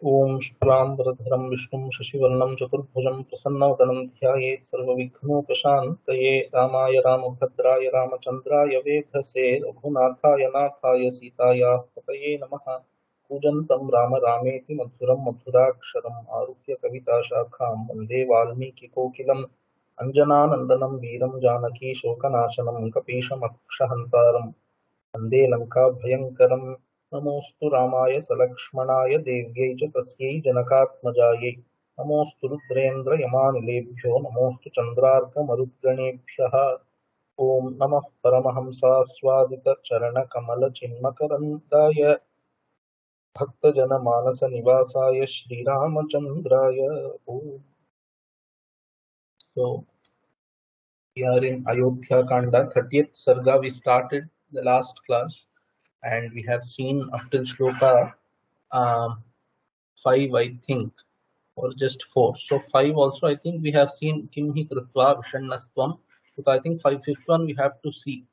Om Shuklam Vardharam Vishnum Shashivarnam Chaturbhujam Prasannavanam Dhyaye Sarvavighnopashantaye Ramaya Ramabhadraya Ramachandraya Vedhase Raghunathaya Nathaya Sitaya Pataya Namaha Pujantam Rama Rameti Madhuram Madhuraksharam Arupya Kavita Shakham Vande Valmiki Kokilam Anjananandanam Veeram Janaki Shokanashanam Kapisham Akshahantaram वन्दे लङ्काभयङ्करम् नमोऽस्तु रामाय सलक्ष्मणाय देव्यै च तस्यै जनकात्मजायै नमोऽस्तु रुद्रेन्द्रयमानिलेभ्यो नमोऽस्तु चन्द्रार्कमरुद्गणेभ्यः ॐ नमः परमहंसास्वादितचरणकमलचिन्मकरन्दाय भक्तजनमानसनिवासाय श्रीरामचन्द्राय ॐ. So we are in Ayodhyakaanda, 30th Sarga. We started the last class and we have seen up till shloka 5, I think, or just 4. So 5 also, I think we have seen Kim hi Kritva Vishannastvam. But I think 5th one we have to see.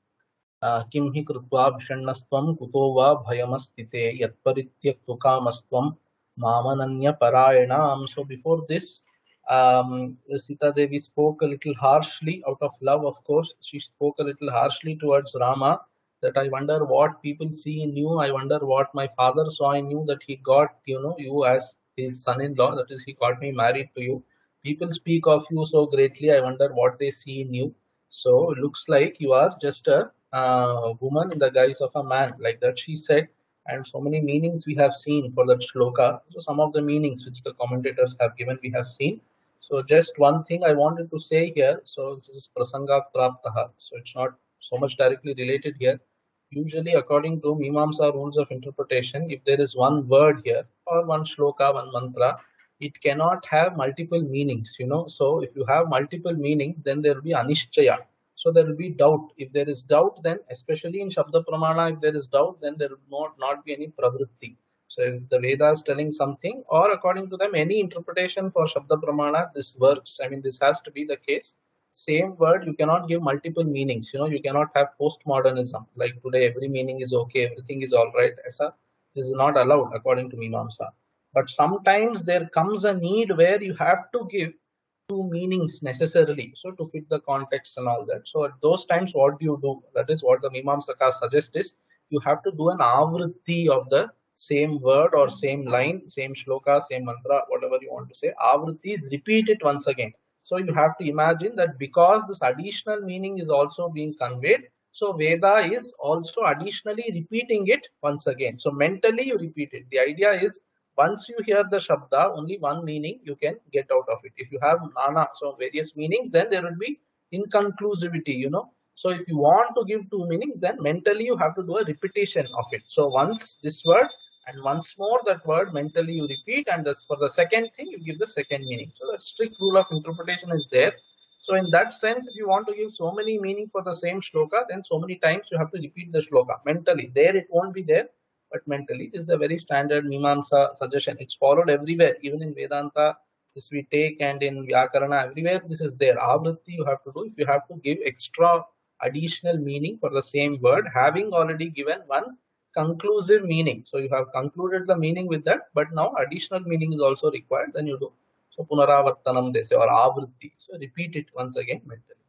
Kim hi Kritva Vishannastvam Kuto va Bhayamastite Yatparityak Tukamastvam Mamananya Parayanam. So before this, Sita Devi spoke a little harshly out of love, of course. She spoke a little harshly towards Rama, that I wonder what people see in you. I wonder what my father saw in you, that he got, you as his son-in-law, that is, he got me married to you. People speak of you so greatly. I wonder what they see in you. So looks like you are just a woman in the guise of a man, like that she said. And so many meanings we have seen for that shloka. So some of the meanings which the commentators have given, we have seen. So just one thing I wanted to say here. So this is Prasanga Praptaha. So it's not so much directly related here. Usually, according to Mimamsa rules of interpretation, if there is one word here or one shloka, one mantra, it cannot have multiple meanings, So if you have multiple meanings, then there will be anishchaya. So there will be doubt. If there is doubt, then especially in Shabda Pramana, if there is doubt, then there will not be any pravritti. So if the Veda is telling something, or according to them, any interpretation for Shabda Pramana, this works. I mean, this has to be the case. Same word, you cannot give multiple meanings. You cannot have postmodernism. Like today, every meaning is okay, everything is all right. This is not allowed according to Mimamsa. But sometimes there comes a need where you have to give two meanings necessarily, so to fit the context and all that. So at those times, what do you do? That is what the Mimamsakas suggest is you have to do an avritti of the same word or same line, same shloka, same mantra, whatever you want to say. Avritti is repeat it once again. So you have to imagine that because this additional meaning is also being conveyed, so Veda is also additionally repeating it once again. So mentally you repeat it. The idea is once you hear the Shabda, only one meaning you can get out of it. If you have Nana, so various meanings, then there will be inconclusivity, So if you want to give two meanings, then mentally you have to do a repetition of it. So once this word and once more that word mentally you repeat, and this, for the second thing you give the second meaning. So that strict rule of interpretation is there. So in that sense, if you want to give so many meaning for the same shloka, then so many times you have to repeat the shloka mentally. There it won't be there, but mentally. This is a very standard Mimamsa suggestion. It's followed everywhere, even in Vedanta. This we take, and in Vyakarana, everywhere this is there. Avritti you have to do if you have to give extra additional meaning for the same word, having already given one conclusive meaning. So you have concluded the meaning with that, but now additional meaning is also required, then you do. So punaravartanam they say, or avritti. So repeat it once again mentally.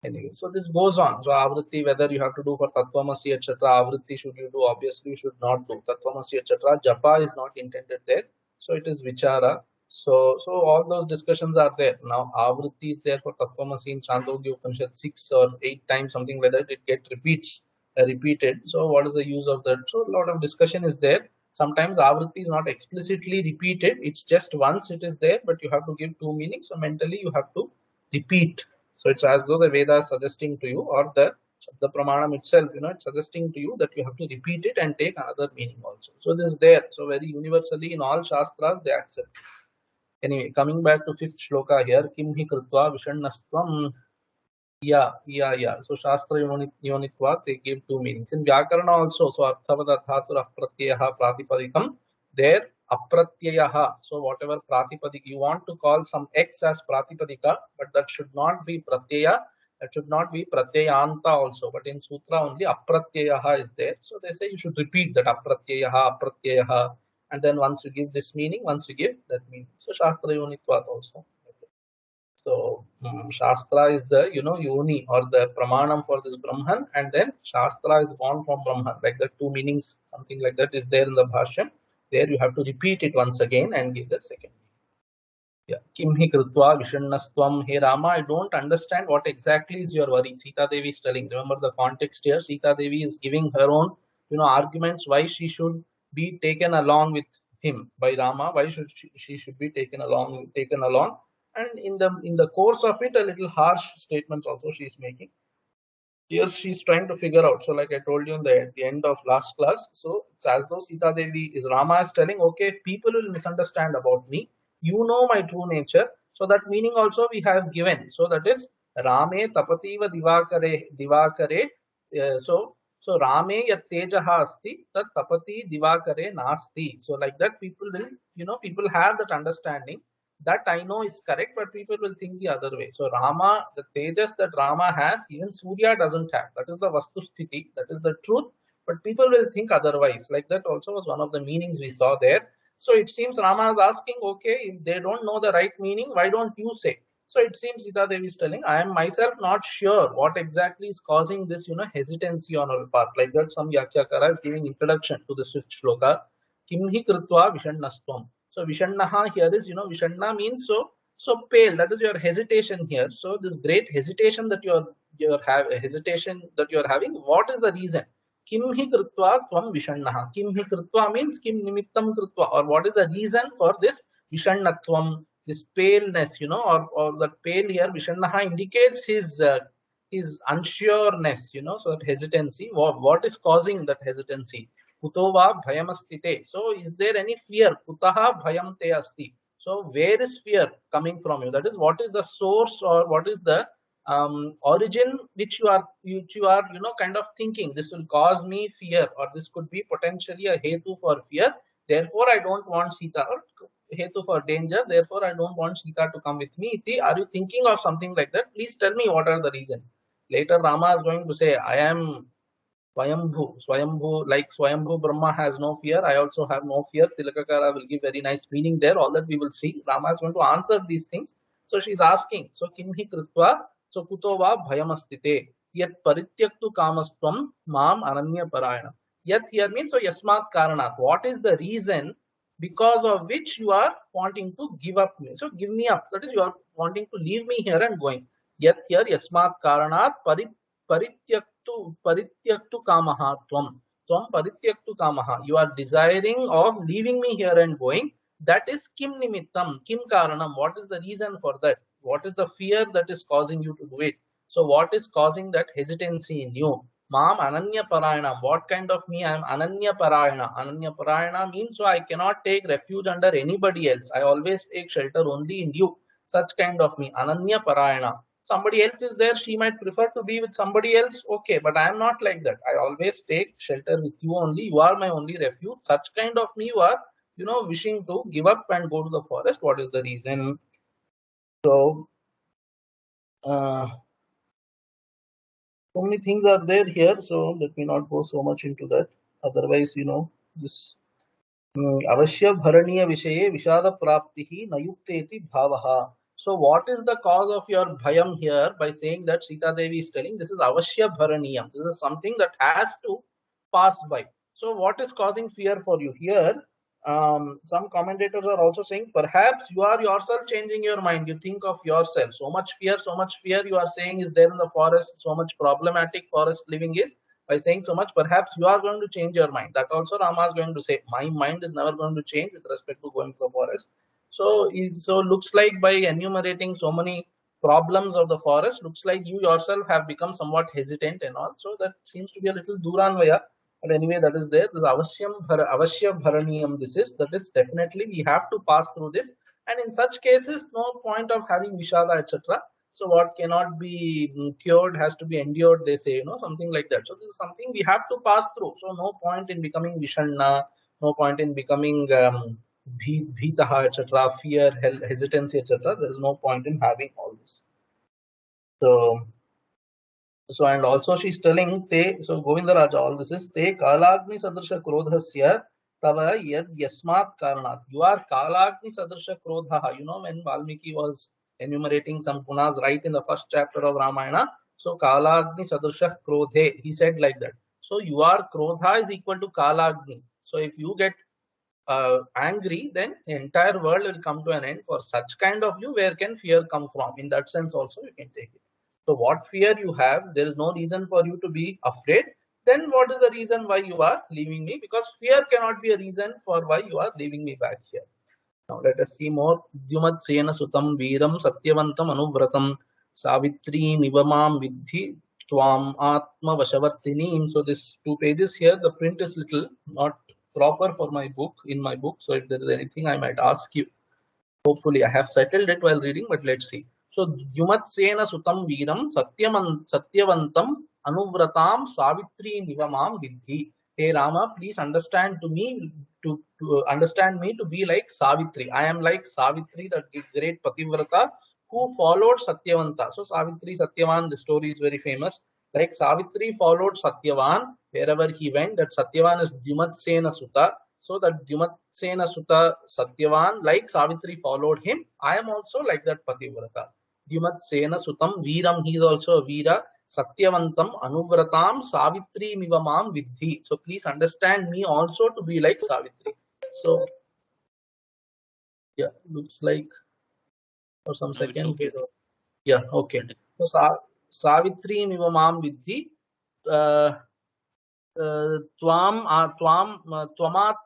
Anyway, so this goes on. So avritti, whether you have to do for Tattvamasi, etc. Avritti should you do? Obviously, you should not do Tattvamasi, etc. Japa is not intended there. So it is vichara. So all those discussions are there. Now avritti is there for Tattvamasi in Chandogya Upanishad 6 or 8 times, something like that. It gets repeated. So what is the use of that? So a lot of discussion is there. Sometimes avritti is not explicitly repeated. It's just once it is there, but you have to give two meanings. So mentally you have to repeat. So it's as though the Veda is suggesting to you, or the Pramanam itself, it's suggesting to you that you have to repeat it and take another meaning also. So this is there. So very universally in all Shastras they accept. Anyway, coming back to 5th shloka here, Kim hi Kritva Vishannastvam. Yeah. So Shastra Yonitva, they give two meanings. In Vyakarana also, so Arthavad Arthatur Apratyaha Pratipadikam, there Apratyaha. So whatever Pratipadik, you want to call some X as Pratipadika, but that should not be Pratyaya, that should not be Pratyayanta also. But in Sutra only Apratyaha is there. So they say you should repeat that Apratyaha, Apratyaha. and then once you give this meaning, once you give that meaning. So Shastra Yonitvat also. So Shastra is the yoni or the pramanam for this Brahman, and then Shastra is born from Brahman. Like the two meanings, something like that is there in the Bhashyam. There you have to repeat it once again and give the second. Yeah. Kim hi krutva vishannastvam. Hey Rama, I don't understand what exactly is your worry. Sita Devi is telling. Remember the context here. Sita Devi is giving her own, arguments why she should be taken along with him by Rama. Why should she should be taken along? And in the course of it, a little harsh statements also she is making. Here she's trying to figure out. So, like I told you in the end of last class, so it's as though Sita Devi is Rama is telling, okay, if people will misunderstand about me, you know my true nature. So that meaning also we have given. So that is Rame tapativa divakare. So Rame yat tejaha asti tat tapati divakare nasti. So like that people will, people have that understanding. That I know is correct, but people will think the other way. So Rama, the tejas that Rama has, even Surya doesn't have. That is the vastu sthiti, that is the truth. But people will think otherwise. Like that also was one of the meanings we saw there. So it seems Rama is asking, okay, if they don't know the right meaning, why don't you say? So it seems Sita Devi is telling, I am myself not sure what exactly is causing this, hesitancy on our part. Like that, some Yakyakara is giving introduction to this fifth shloka. Kimhi krutva vishannastvam. So Vishannaha here is, Vishanna means so pale. That is your hesitation here. So this great hesitation that you're having. What is the reason? Kimhi krutva tvam Vishannaha. Kimhi krutva means kim nimittam krutva, or what is the reason for this Vishannatvam, this paleness, or that pale here. Vishannaha indicates his unsureness, so that hesitancy. What is causing that hesitancy? Kutova bhayamastite. So is there any fear? Kutaha bhayam te asti. So where is fear coming from you? That is, what is the source or what is the origin which you are kind of thinking this will cause me fear, or this could be potentially a hetu for fear. Therefore, I don't want Sita, or hetu for danger. Therefore, I don't want Sita to come with me. Are you thinking of something like that? Please tell me what are the reasons. Later, Rama is going to say, I am Swayambhu, like Swayambhu Brahma has no fear. I also have no fear. Tilakakara will give very nice meaning there. All that we will see. Rama is going to answer these things. So she's asking. So kimhi krutva. So kutova bhayamastite. Yat parityaktu kamastvam mam ananya parayana. Yat here means so yasmat karanat. What is the reason because of which you are wanting to give up me? So give me up. That is, you are wanting to leave me here and going. Yat here yasmat karanat parityaktu kamaha tvam parityaktu kamaha. You are desiring of leaving me here and going. That is kim nimittam, kim karanam. What is the reason for that? What is the fear that is causing you to do it? So what is causing that hesitancy in you? Mam ananya parayana. What kind of me? I am ananya parayana. Ananya parayana means so I cannot take refuge under anybody else. I always take shelter only in you. Such kind of me. Ananya parayana. Somebody else is there, she might prefer to be with somebody else. Okay, but I am not like that. I always take shelter with you only. You are my only refuge. Such kind of me you are, wishing to give up and go to the forest. What is the reason? So, so many things are there here. So let me not go so much into that. Otherwise, this avashya bharaniya vishaye vishada praptihi nayukteti bhavaha. So what is the cause of your bhayam here by saying that Sita Devi is telling this is avashya bharaniyam. This is something that has to pass by. So what is causing fear for you here? Some commentators are also saying perhaps you are yourself changing your mind. You think of yourself. So much fear you are saying is there in the forest. So much problematic forest living is. By saying so much, perhaps you are going to change your mind. That also Rama is going to say, my mind is never going to change with respect to going to the forest. So looks like by enumerating so many problems of the forest, looks like you yourself have become somewhat hesitant and all. So that seems to be a little duranvaya. But anyway, that is there. This avashya bharaniyam. That is definitely we have to pass through this. And in such cases, no point of having vishada, etc. So what cannot be cured has to be endured, they say, something like that. So this is something we have to pass through. So no point in becoming vishanna, no point in becoming bhitaha, etc., fear, hesitancy, etc. There is no point in having all this. So and also she's telling te. So Govinda Raja, all this is te kalagni sadrsha krodhasya Tava yad yasmat karanat. You are Kalagni Sadrisha Krodha. You know, when Valmiki was enumerating some gunas right in the first chapter of Ramayana, so Kalagni Sadrisha Krodhe, he said like that. So you are Krodha is equal to Kalagni. So if you get angry, then the entire world will come to an end. For such kind of you, where can fear come from? In that sense, also you can take it. So, what fear you have, there is no reason for you to be afraid. Then, what is the reason why you are leaving me? Because fear cannot be a reason for why you are leaving me back here. Now, let us see more. Dyumat Sena Sutam Veeram Satyavantam Anuvratam Savitri Nivamam Vidhi Tvam Atma Vashavartinim. So, this 2 pages here, the print is little not proper for my book, in my book. So, if there is anything, I might ask you. Hopefully, I have settled it while reading, but let's see. So, Dyumatsena Sutam Veeram Satyavantam Anuvratam Savitri Nivamam Vidhi. Hey Rama, please understand to me, to understand me to be like Savitri. I am like Savitri, the great Pativrata who followed Satyavanta. So, Savitri, Satyavan, the story is very famous. Like Savitri followed Satyavan wherever he went. That Satyavan is Dyumatsena Sutta. So that Dyumatsena Sutta Satyavan, like Savitri followed him, I am also like that Pativrata. Dyumatsena Sutam Veeram, he is also a Veera. Satyavantam Anuvratam Savitri Mivamam Vidhi. So please understand me also to be like Savitri. So yeah, looks like for some seconds. Okay. Yeah, okay. So Savitri Mivamam Vidhi. Twamatma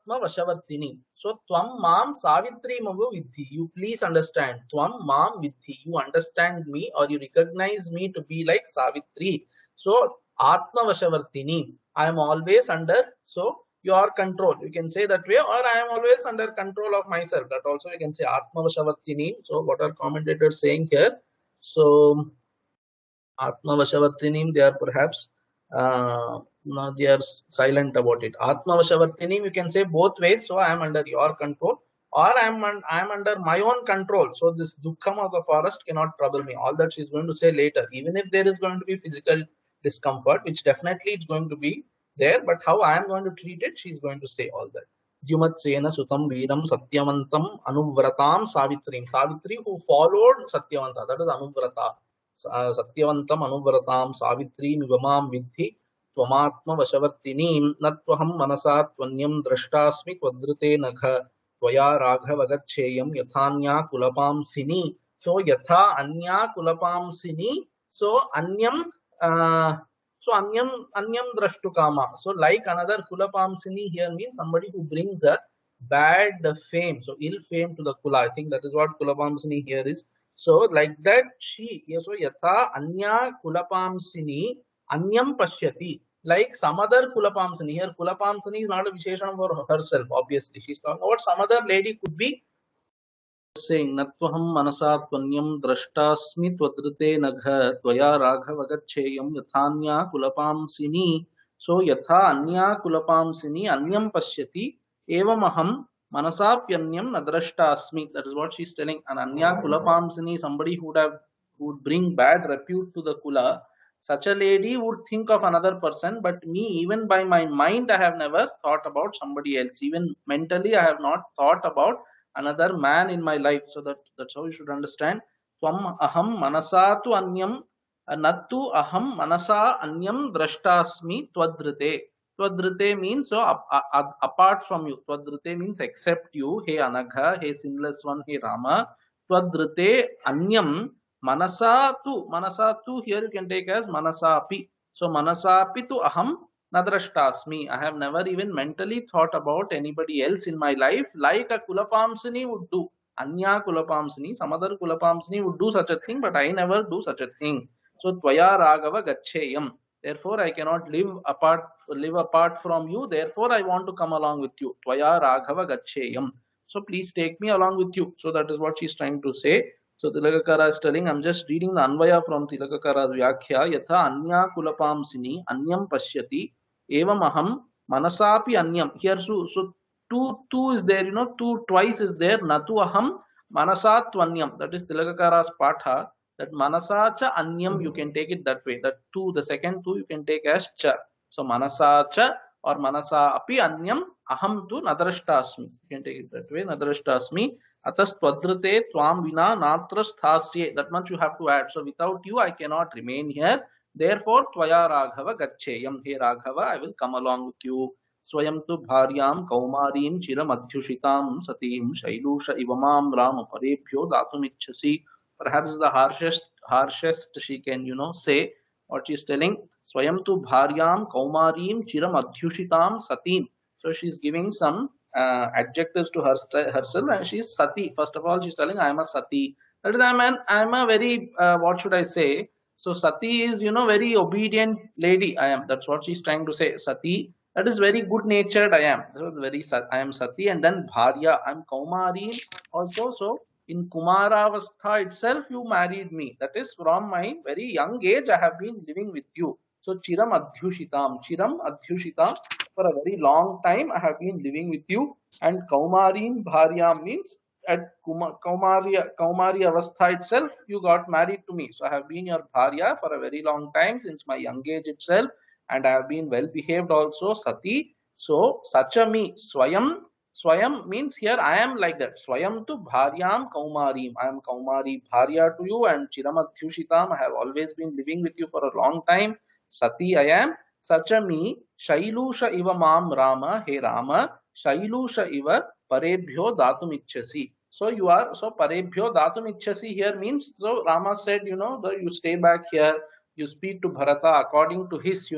Vashavartini. So Tvam Mam Savitri Mavu Vidhi. You please understand. Tvam Mam Vidhi. You understand me or you recognize me to be like Savitri. So Atma Vashavartini. I am always under your control. You can say that way, or I am always under control of myself. That also you can say Atma Vashavartini. So what are commentators saying here? So Atma Vashavartinim, they are perhaps no, they are silent about it. Atma Vashavartinim, you can say both ways. So I am under your control, or I am under my own control. So this dukkham of the forest cannot trouble me. All that she is going to say later. Even if there is going to be physical discomfort, which definitely it's going to be there, but how I am going to treat it, she is going to say all that. Dyumatsena Sutam Veeram Satyavantam Anuvratam Savitrim. Savitri who followed Satyavanta, that is Anuvrata. Satyavantam Anuvratam Savitri Mivamam Vidhi Tvamatma Vashavartinim Natvaham Manasa Tvanyam Drashtasmi Kvadrute Nakha Tvaya Raghavagacheyam Yathanya Kulapam Sini. So Yatha Anya Kulapam Sini. So Anyam Anyam Drashtukama. So like another Kulapam Sini here means somebody who brings a bad fame, so ill fame to the Kula. I think that is what Kulapam Sini here is. So like that she, so Yatha Anya Kulapamsini Anyam Pashyati. Like some other Kulapamsini. Here Kulapamsini is not a Visheshan for herself, obviously. She's talking about some other lady could be saying Natvaham Manasa Tvanyam Drashtasmi Twadrite Nagha Tvaya Raghavagacheyam Yathanya Kulapamsini. So Yatha Anya Kulapamsini Anyam Pashyati Evamaham Manasapyanyam Nadrashtasmi. That is what she's telling. An Anya Kulapamsini, somebody who would bring bad repute to the Kula. Such a lady would think of another person, but me, even by my mind, I have never thought about somebody else. Even mentally, I have not thought about another man in my life. So that's how you should understand. Tvam aham manasa tu anyam nattu aham manasa anyam drashtasmi twadrite. Twadrite means so apart from you. Twadrite means except you. Hey Anagha, hey sinless one, hey Rama. Twadrite anyam manasa tu here you can take as manasapi. So manasapi tu aham nadrashtasmi. I have never even mentally thought about anybody else in my life like a Kulapamsini would do. Anya Kulapamsini, some other Kulapamsini would do such a thing, but I never do such a thing. So Tvaya Raghava Gacheyam. Therefore, I cannot live apart from you. Therefore, I want to come along with you. Tvaya Raghava Gacheyam. So please take me along with you. So that is what she's trying to say. So Tilakakara is telling, I'm just reading the Anvaya from Tilakakara's Vyakhya. Yatha Anya Kulapamsini Anyam Pashyati Evam Aham Manasapi Anyam. Here so two is there, two twice is there. Natu Aham Manasatwanyam. That is Tilakakara's Patha. That Manasacha Anyam, you can take it that way. That two, the second two you can take as Cha. So Manasacha or manasa api anyam aham tu nadrashtasmi. You can take it that way, nadrashtasmi. Atas tvadrate tvam vina natra sthasye. That much you have to add. So without you, I cannot remain here. Therefore, tvaya raghava gacheyam. Hey Raghava, I will come along with you. स्वयं तु भार्यां कौमारीं चिरमध्युषितां सतीं शैलूष इव मां Ram परेभ्यो दातुमिच्छसि. Perhaps the harshest she can say what she is telling. Swayam tu bharyam kaumarim chiram adhyushitam satim. So she is giving some adjectives to herself, and she is sati. First of all, she is telling I am a sati. That is, I am a very what should I say? So sati is very obedient lady. I am. That's what she is trying to say. Sati. That is very good natured. I am. So I am sati, and then bharya. I am kaumari also. So in Kumaravastha itself, you married me. That is, from my very young age, I have been living with you. So Chiram Adhyushitam. Chiram Adhyushitam. For a very long time, I have been living with you. And Kaumarim Bharyam means at Kaumari Avastha itself, you got married to me. So I have been your Bharya for a very long time, since my young age itself. And I have been well behaved also, Sati. So Sacha me, Swayam means here I am like that. Swayam tu bharyam kaumarim. I am kaumari bharya to you, and chiramadhyushitam. I have always been living with you for a long time. Sati I am. Sacha me, shailusha iva mam Rama. Hey Rama, shailusha iva parebhyo datum ichchasi. So you are, so parebhyo datum ichchasi here means, so Rama said, you stay back here, you speak to Bharata according to his,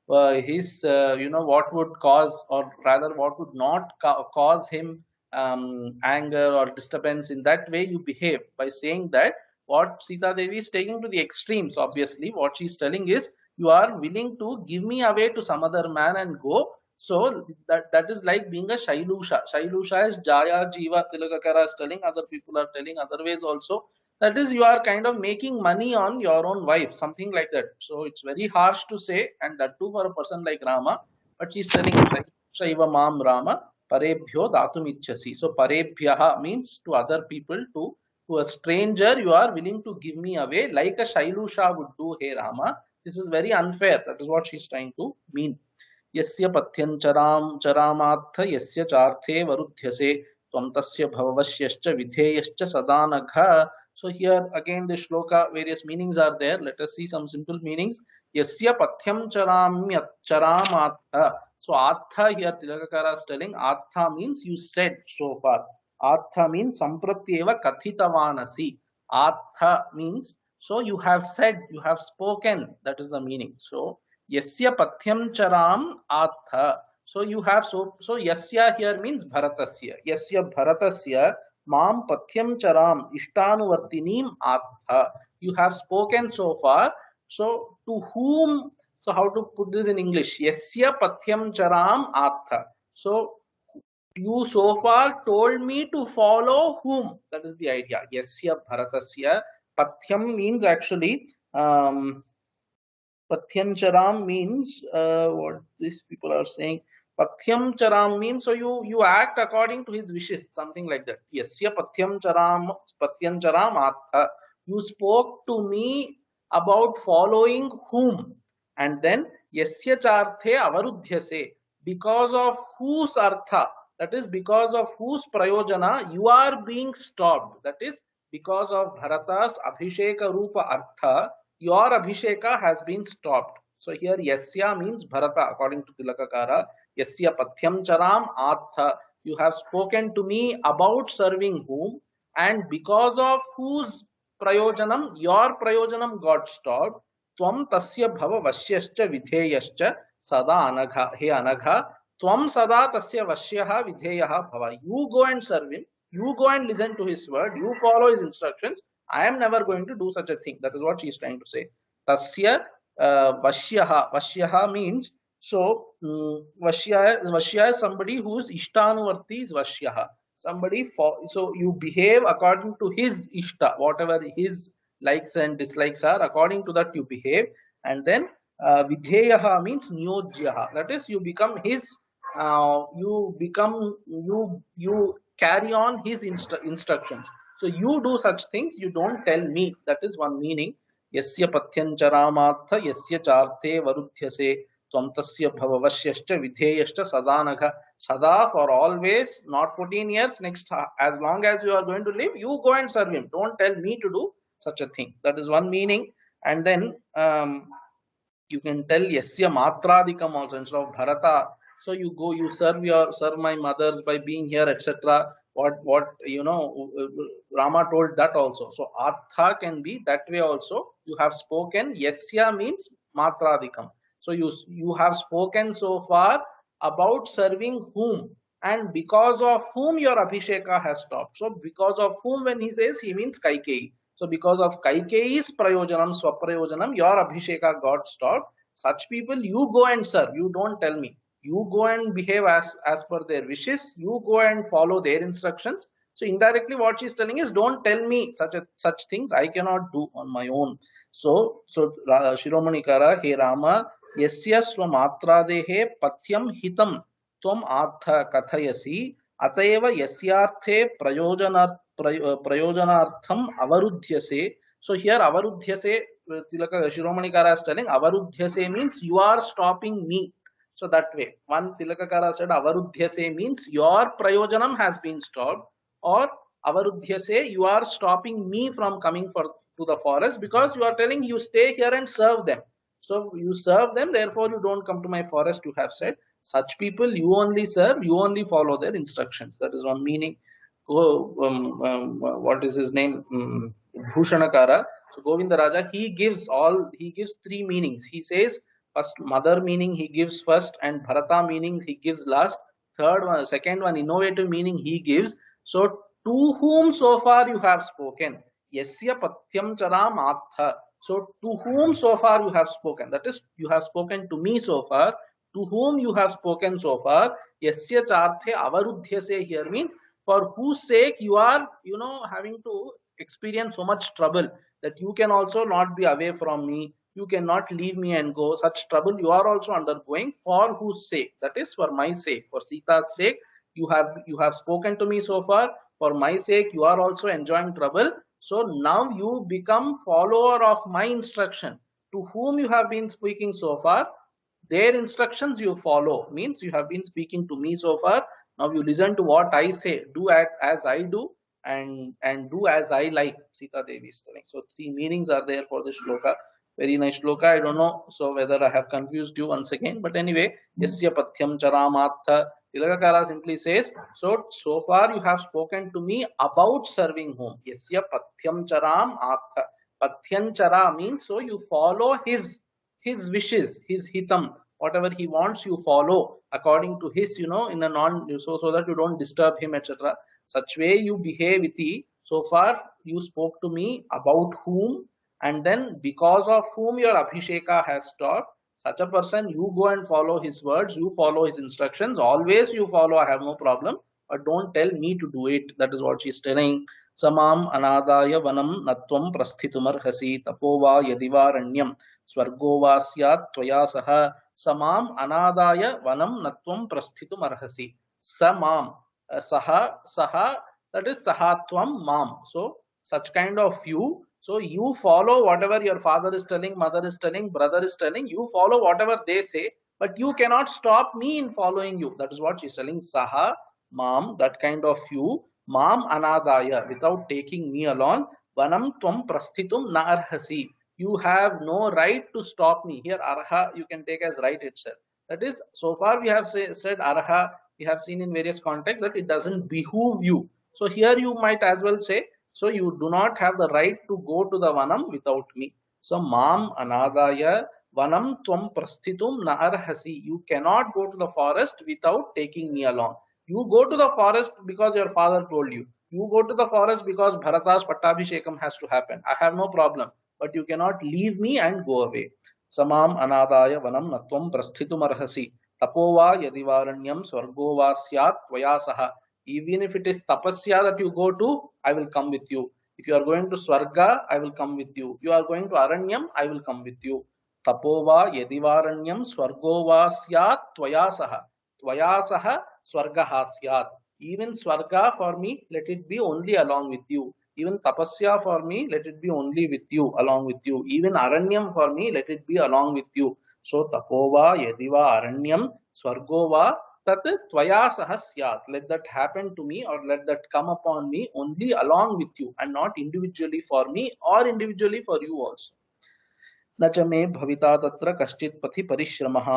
what would cause, or rather what would not cause him anger or disturbance. In that way you behave, by saying that what Sita Devi is taking to the extremes. Obviously what she is telling is, you are willing to give me away to some other man and go. So that is like being a Shailusha. Shailusha is Jaya, Jiva, Tilakakara is telling, other people are telling other ways also. That is, you are kind of making money on your own wife, something like that. So it's very harsh to say, and that too for a person like Rama. But she's telling, Shaiva Mam Rama, Parebhyo Datum Ichchasi. So Parebhyaha means to other people, to a stranger, you are willing to give me away like a Shailusha would do, hey Rama. This is very unfair. That is what she's trying to mean. Yasya Pathyan Charamatha Yasya Charthe Varudhyase Tvam Tasya Bhavavasyascha Vidheyascha Sadanagha. So here again the shloka, various meanings are there. Let us see some simple meanings. Yasya Pathyam Charamatha. So Atha here Tilakakara is telling, Atha means you said so far. Atha means Sampratyeva Kathitavanasi. Atha means, so you have said, you have spoken. That is the meaning. So Yasya Pathyam Charam Atha. So you have, so Yasya here means Bharatasya. Yasya Bharatasya Mam Pathyam Charam Ishtanuvartinim Atha. You have spoken so far. So to whom, so how to put this in English? Yasya Pathyam Charam Atha. So you so far told me to follow whom? That is the idea. Yasya Bharatasya. Pathyam means actually, Pathyam Charam means, what these people are saying. Pathyam Charam means, so you act according to his wishes, something like that. Yasya Pathyam Charam Atha. You spoke to me about following whom? And then Yasya Charthe Avarudhyase. Because of whose artha, that is because of whose prayojana you are being stopped. That is because of Bharata's Abhisheka Rupa Artha, your Abhisheka has been stopped. So here Yasya means Bharata according to Tilakakara. Yasya Pathyam Charam Atha. You have spoken to me about serving whom, and because of whose prayojanam, your prayojanam got stopped. Tvam tasya bhava vashyascha vidheyascha sada anagha. He anagha. Tvam sada tasya vashyaha vidheyaha bhava. You go and serve him. You go and listen to his word. You follow his instructions. I am never going to do such a thing. That is what she is trying to say. Tasya vashyaha. Vashyaha means, so Vashya is somebody whose Ishtanuvarti is Vashyaha. Somebody so you behave according to his Ishta, whatever his likes and dislikes are, according to that you behave. And then Vidheyaha means Nyojyaha. That is, you become his, you carry on his instructions. So you do such things, you don't tell me. That is one meaning. Yasya Pathyam Charamatha Yasya Charte Varudhyase Tvam tasya bhavavasyascha vidheyascha sadanagha. Sada for always, not 14 years. Next, as long as you are going to live, you go and serve him. Don't tell me to do such a thing. That is one meaning. And then you can tell yasya matradikam also instead of bharata. So you go, you serve my mothers by being here, etc. What Rama told that also. So artha can be that way also. You have spoken. Yasya means matradikam. So you have spoken so far about serving whom, and because of whom your abhisheka has stopped. So because of whom, when he says, he means Kaikeyi. So because of Kaikeyi's prayojanam, swaprayojanam, your abhisheka got stopped. Such people you go and serve. You don't tell me. You go and behave as per their wishes. You go and follow their instructions. So indirectly what she is telling is, don't tell me such things. I cannot do on my own. So Shiromani Kara, he Rama, yasya swamatradehe patyam hitam tvam artha kathayasi atayeva yasyarthe prayojanartham avarudhyase. So here avarudhyase, Tilaka Shiromani Kara is telling, avarudhyase means you are stopping me. So that way, one Tilakakara said avarudhyase means your prayojanam has been stopped, or avarudhyase, you are stopping me from coming to the forest, because you are telling you stay here and serve them. So you serve them, therefore you don't come to my forest, you have said. Such people you only serve, you only follow their instructions. That is one meaning. What is his name? Bhushanakara. So Govinda Raja, he gives three meanings. He says first mother meaning he gives first, and Bharata meaning he gives last. Second one, innovative meaning he gives. So to whom so far you have spoken, yasya patyam charam atha. So to whom so far you have spoken, that is, you have spoken to me so far. To whom you have spoken so far, yasya charthe avarudhyase here means for whose sake you are having to experience so much trouble that you can also not be away from me, you cannot leave me and go. Such trouble you are also undergoing, for whose sake, that is for my sake, for Sita's sake, you have spoken to me so far. For my sake you are also enjoying trouble. So now you become follower of my instruction. To whom you have been speaking so far, their instructions you follow, means you have been speaking to me so far. Now you listen to what I say, do as I do, and do as I like, Sita Devi is telling. So three meanings are there for this shloka. Very nice shloka. I don't know so whether I have confused you once again, but anyway, yasya patyam charamatha. Tilakakara simply says, so far you have spoken to me about serving whom. Yasya patyam charam atha. Patyam chara means, so you follow his wishes, his hitam, whatever he wants you follow according to his, in a so that you don't disturb him, etc. Such way you behave iti. So far you spoke to me about whom, and then because of whom your abhisheka has stopped. Such a person, you go and follow his words, you follow his instructions, always you follow, I have no problem, but don't tell me to do it. That is what she is telling. Samam anadaya vanam natvam prasthitumarhasi tapova yadivaranyam swargo vasyat tvaya saha. Samam anadaya vanam natvam prasthitumarhasi. Samam saha, that is sahatvam mam. So such kind of you. So you follow whatever your father is telling, mother is telling, brother is telling, you follow whatever they say, but you cannot stop me in following you. That is what she is telling. Saha, mam, that kind of you. Mam anadaya, without taking me along. Vanam tvam prasthitum na arhasi. You have no right to stop me. Here arha you can take as right itself. That is, so far we have said arha, we have seen in various contexts that it doesn't behoove you. So here you might as well say, so you do not have the right to go to the vanam without me. So mam anadaya vanam tvam prasthitum na arhasi. You cannot go to the forest without taking me along. You go to the forest because your father told you. You go to the forest because Bharata's Pattabhishekam has to happen. I have no problem. But you cannot leave me and go away. Samam anadaya vanam natvam prasthitum arhasi. Tapova yadivaranyam swargo vasyat tvaya saha. Even if it is tapasya that you go to, I will come with you. If you are going to Sarga, I will come with you. You are going to Aranyam, I will come with you. Tapova yadivaranyam swargo vasyat tvaya saha. Tvaya saha swargaha syat. Even Swarga for me, let it be only along with you. Even tapasya for me, let it be only with you, along with you. Even Aranyam for me, let it be along with you. So tapova yadiva aranyam swargova tat tvaya sah syat. Let that happen to me, or let that come upon me only along with you, and not individually for me or individually for you also. न च मे भविता तत्र कश्चित् पथि परिश्रमः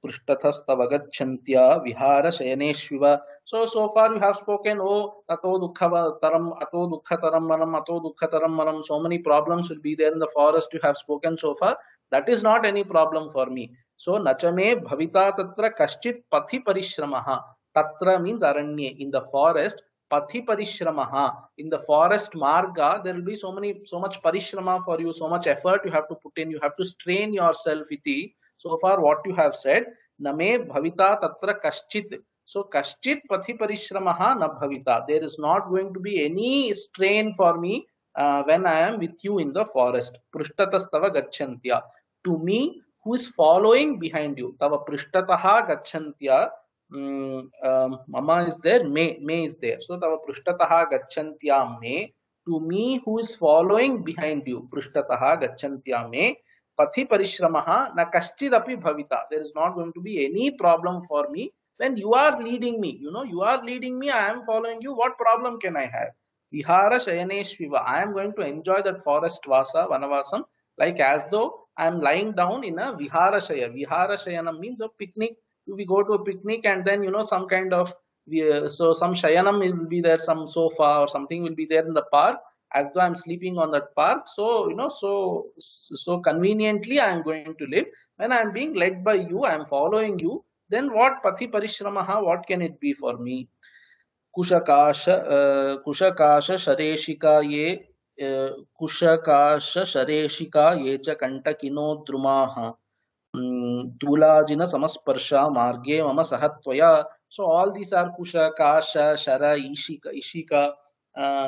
पृष्ठतस्तव गच्छन्त्या विहारशयनेष्विव. So far you have spoken, oh, ato dukkhatam, ato dukkhatam manam, ato dukkhatam manam. So many problems will be there in the forest you have spoken so far. That is not any problem for me. So na cha me bhavita tatra kashchit pathi parishramah. Tatra means aranye, in the forest. Pathi parishramaha, in the forest marga, there will be so much parishrama for you, so much effort you have to put in, you have to strain yourself iti. So far what you have said, name bhavita tatra kaschit. So kaschit pathi parishramaha na bhavita. There is not going to be any strain for me when I am with you in the forest. Prishthatastava gacchantya. To me, who is following behind you. Tava prishtataha gacchantya. Mama is there, me is there. So tava prishtataha gachantyam me, to me who is following behind you. Prishtataha gachantyam me pathi parishramaha na kashchidapi bhavita. There is not going to be any problem for me when you are leading me. You know, you are leading me, I am following you. What problem can I have? Vihara shayaneshviva. I am going to enjoy that forest vasa, vanavasam, like as though I am lying down in a vihara shaya. Vihara shayanam means a picnic. We go to a picnic, and then some kind of so some shayanam will be there, some sofa or something will be there in the park, as though I'm sleeping on that park. So so conveniently I am going to live. When I am being led by you, I am following you, then what pathi parishramaha, what can it be for me? कुशकाश शरेशिका ये कुशकाश शरेशिका ये च कंटकिनो द्रुमाः तूलाजिन समस्पर्शा मार्गे मम सहत्वया. So all these are kusha, kasha, shara, ishika.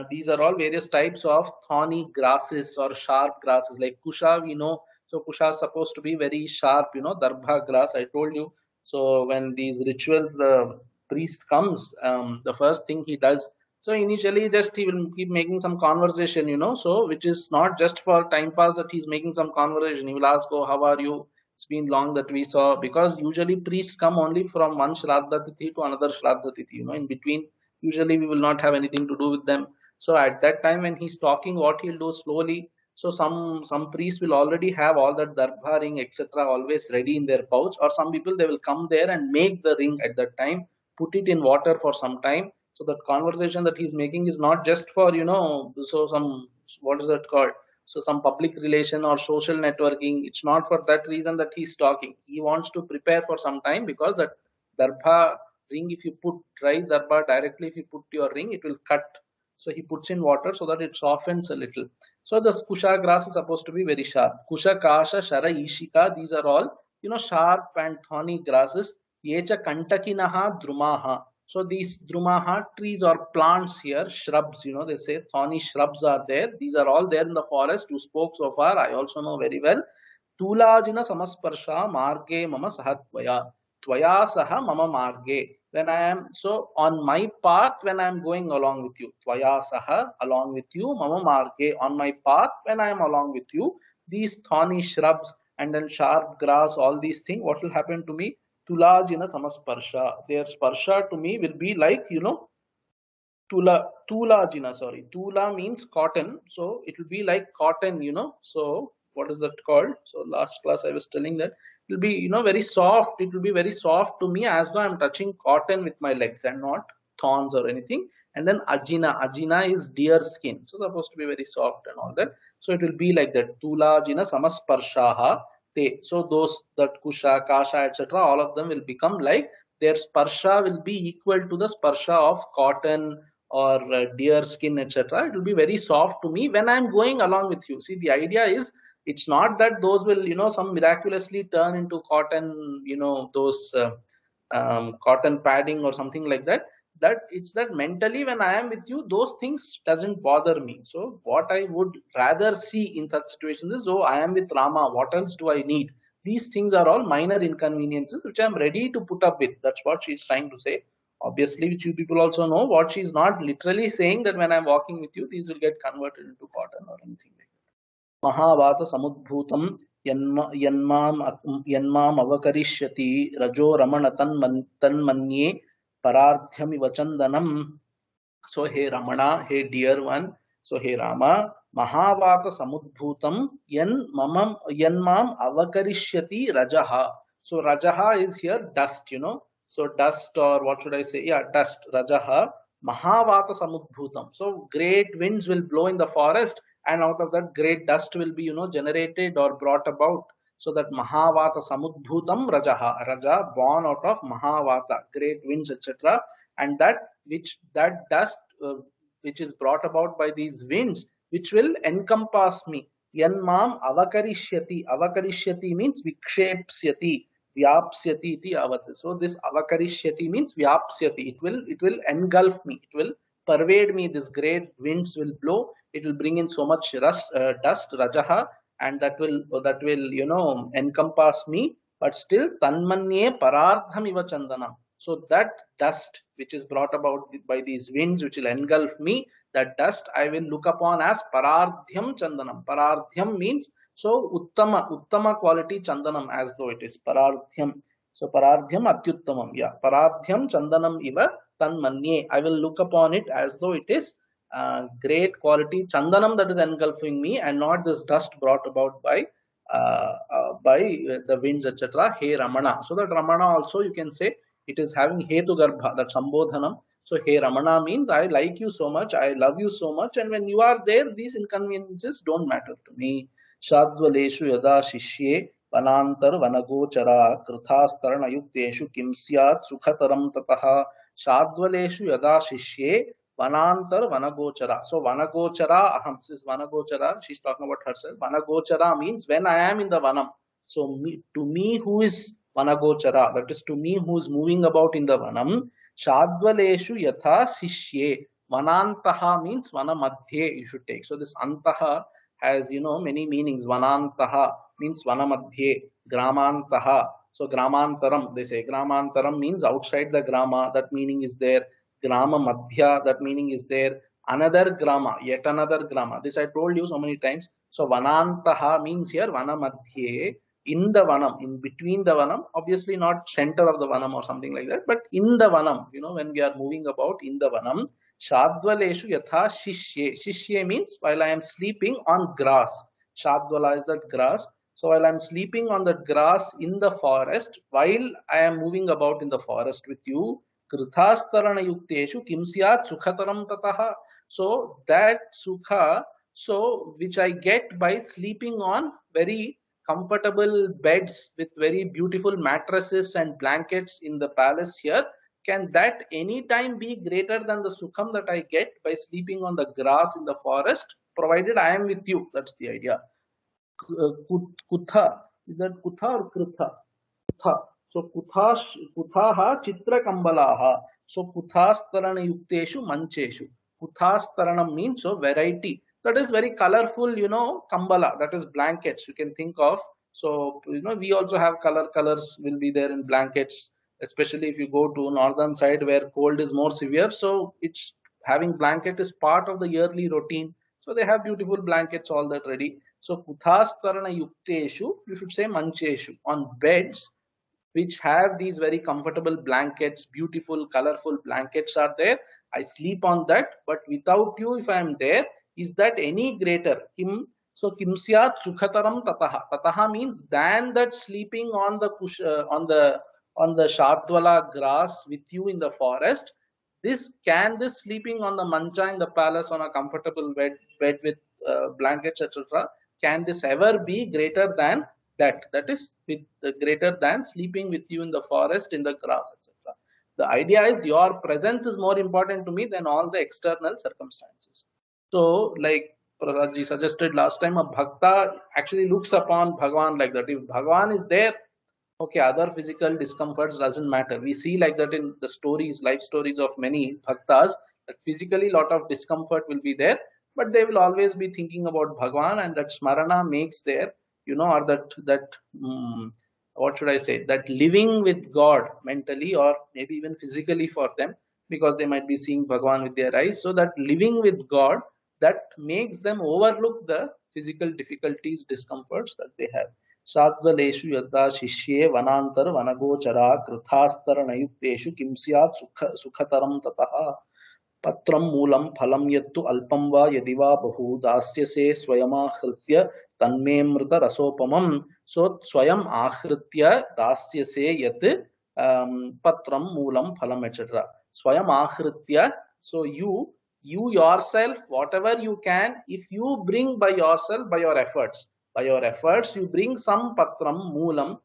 These are all various types of thorny grasses or sharp grasses. Like kusha, we know. So kusha is supposed to be very sharp, darbha grass. I told you. So when these rituals, the priest comes, the first thing he does. So initially, just he will keep making some conversation, So which is not just for time pass that he's making some conversation. He will ask, "Oh, how are you? It's been long that we saw," because usually priests come only from one Shraddha Tithi to another Shraddha Tithi. In between, usually we will not have anything to do with them. So at that time when he's talking, what he'll do slowly. So some priests will already have all that darbha ring, etc., always ready in their pouch, or some people they will come there and make the ring at that time, put it in water for some time. So that conversation that he's making is not just for so some, what is that called? So some public relation or social networking. It's not for that reason that he's talking. He wants to prepare for some time, because that darbha ring, if you put dry darbha directly, if you put your ring, it will cut. So he puts in water so that it softens a little. So the kusha grass is supposed to be very sharp. Kusha, kasha, shara, ishika, these are all sharp and thorny grasses. Yecha kantakinaha drumaha. So these drumaha, trees or plants here, shrubs, they say thorny shrubs are there. These are all there in the forest. You spoke so far, I also know very well. Tulajina samasparsha marge mama sahatvaya. Tvaya saha mama marge. When I am, so on my path, when I am going along with you. Tvaya saha, along with you, mama marge. On my path, when I am along with you, these thorny shrubs and then sharp grass, all these things, what will happen to me? Tulajina samasparsha. Their sparsha to me will be like, tulajina, sorry. Tula means cotton. So it will be like cotton, So what is that called? So last class I was telling that it will be, very soft. It will be very soft to me, as though I'm touching cotton with my legs and not thorns or anything. And then ajina. Ajina is deer skin. So supposed to be very soft and all that. So it will be like that. Tulajina samasparshaha. So those, that kusha, kasha, etc., all of them will become like, their sparsha will be equal to the sparsha of cotton or deer skin, etc. It will be very soft to me when I'm going along with you. See, the idea is, it's not that those will some miraculously turn into cotton, those cotton padding or something like that. That it's that mentally when I am with you, those things doesn't bother me. So what I would rather see in such situations is, oh, I am with Rama, what else do I need? These things are all minor inconveniences which I'm ready to put up with. That's what she's trying to say. Obviously, which you people also know, what she's not literally saying that when I'm walking with you, these will get converted into cotton or anything like that. Mahavata samudbhutam यन्माम अवकरिष्यति रजो रमण तन्मन्ये परार्थ्यमिव Chandanam. So hey Ramana, hey dear one, so hey Rama, Mahavata Samudbhutam Yanmam Avakarishyati Rajaha. So Rajaha is here dust, So dust, or what should I say? Yeah, dust. Rajaha Mahavata Samudbhutam. So great winds will blow in the forest, and out of that great dust will be, generated or brought about. So that Mahavata Samudbhutam Rajaha. Raja born out of Mahavata, great winds, etc. And that dust which is brought about by these winds, which will encompass me. Yanmam avakarishyati. Avakarishyati means vikshepsyati, vyapsyati iti avat. So this avakarishyati means vyapsyati. It will engulf me. It will pervade me. This great winds will blow. It will bring in so much dust, rajaha, and that will encompass me. But still, tanmanye parardham iva chandanam. So that dust which is brought about by these winds, which will engulf me, that dust I will look upon as parardhyam chandanam. Parardhyam means so uttama quality chandanam, as though it is parardhyam. So parardhyam atyuttamam. Yeah, parardhyam chandanam iva tanmanye. I will look upon it as though it is great quality chandanam that is engulfing me, and not this dust brought about by the winds, etc. Hey Ramana. So that Ramana also you can say it is having hetu garbha, that sambodhanam. So hey Ramana means I like you so much, I love you so much, and when you are there, these inconveniences don't matter to me. Shadvaleshu yada shishye vanantar vanagochara krithastarana yukteshu kim syat sukhataram tataha. Shadvaleshu yada shishye vanantar vanagochara. So vanagochara aham. This is vanagochara. She's talking about herself. Vanagochara means when I am in the vanam. So to me who is vanagochara, that is to me who is moving about in the vanam. Shadvaleshu yatha sishye. Vanantaha means vanamadhye you should take. So this antaha has many meanings. Vanantaha means vanamadhye. Gramantaha. So gramantaram, they say. Gramantaram means outside the grama. That meaning is there. Grama madhya, that meaning is there. Another grama, yet another grama. This I told you so many times. So vanantaha means here vanamadhye, in the vanam, in between the vanam, obviously not center of the vanam or something like that, but in the vanam, when we are moving about in the vanam. Shadvaleshu yatha shishye. Shishye means while I am sleeping on grass. Shadvala is that grass. So while I am sleeping on that grass in the forest, while I am moving about in the forest with you, krithastarana yukteshu kim syat sukhataram tataha. So that sukha, so which I get by sleeping on very comfortable beds with very beautiful mattresses and blankets in the palace here, can that any time be greater than the sukham that I get by sleeping on the grass in the forest, provided I am with you? That's the idea. Kutha, is that kutha or krutha? Kutha. So kuthaha chitra kambalaha. So kuthastarana yukteshu mancheshu. Kuthastaranam means so variety. That is very colorful, kambala. That is blankets you can think of. So we also have colors will be there in blankets, especially if you go to northern side where cold is more severe. So it's having blanket is part of the yearly routine. So they have beautiful blankets all that ready. So kuthastarana yukteshu, you should say mancheshu, on beds which have these very comfortable blankets, beautiful, colorful blankets are there. I sleep on that, but without you, if I am there, is that any greater? So kim syat sukhataram tataha. Tataha means than that sleeping on the shadwala grass with you in the forest. This sleeping on the mancha in the palace on a comfortable bed with blankets, etc. Can this ever be greater than that is with greater than sleeping with you in the forest in the grass, etc. The idea is your presence is more important to me than all the external circumstances. So like Prasadji suggested last time, a bhakta actually looks upon Bhagavan like that. If Bhagavan is there, okay, other physical discomforts doesn't matter. We see like that in the stories, life stories of many bhaktas, that physically lot of discomfort will be there, but they will always be thinking about Bhagavan, and that smarana makes their or what should I say, that living with God mentally or maybe even physically for them, because they might be seeing Bhagavan with their eyes. So that living with God, that makes them overlook the physical difficulties, discomforts that they have. Sadvaleshu yadda shishye vanantar vanagochara kruthastaranayukteshu kim syat sukhataram tataha patram moolam phalam yattu alpam va yadiva bahu dasyase swayama hritya tanme mrita rasopamam. So swayam ahritya dasyase yat patram moolam phalam etc. Swayam ahritya. So you yourself, whatever you can, if you bring by yourself, by your efforts, you bring some patram, moolam,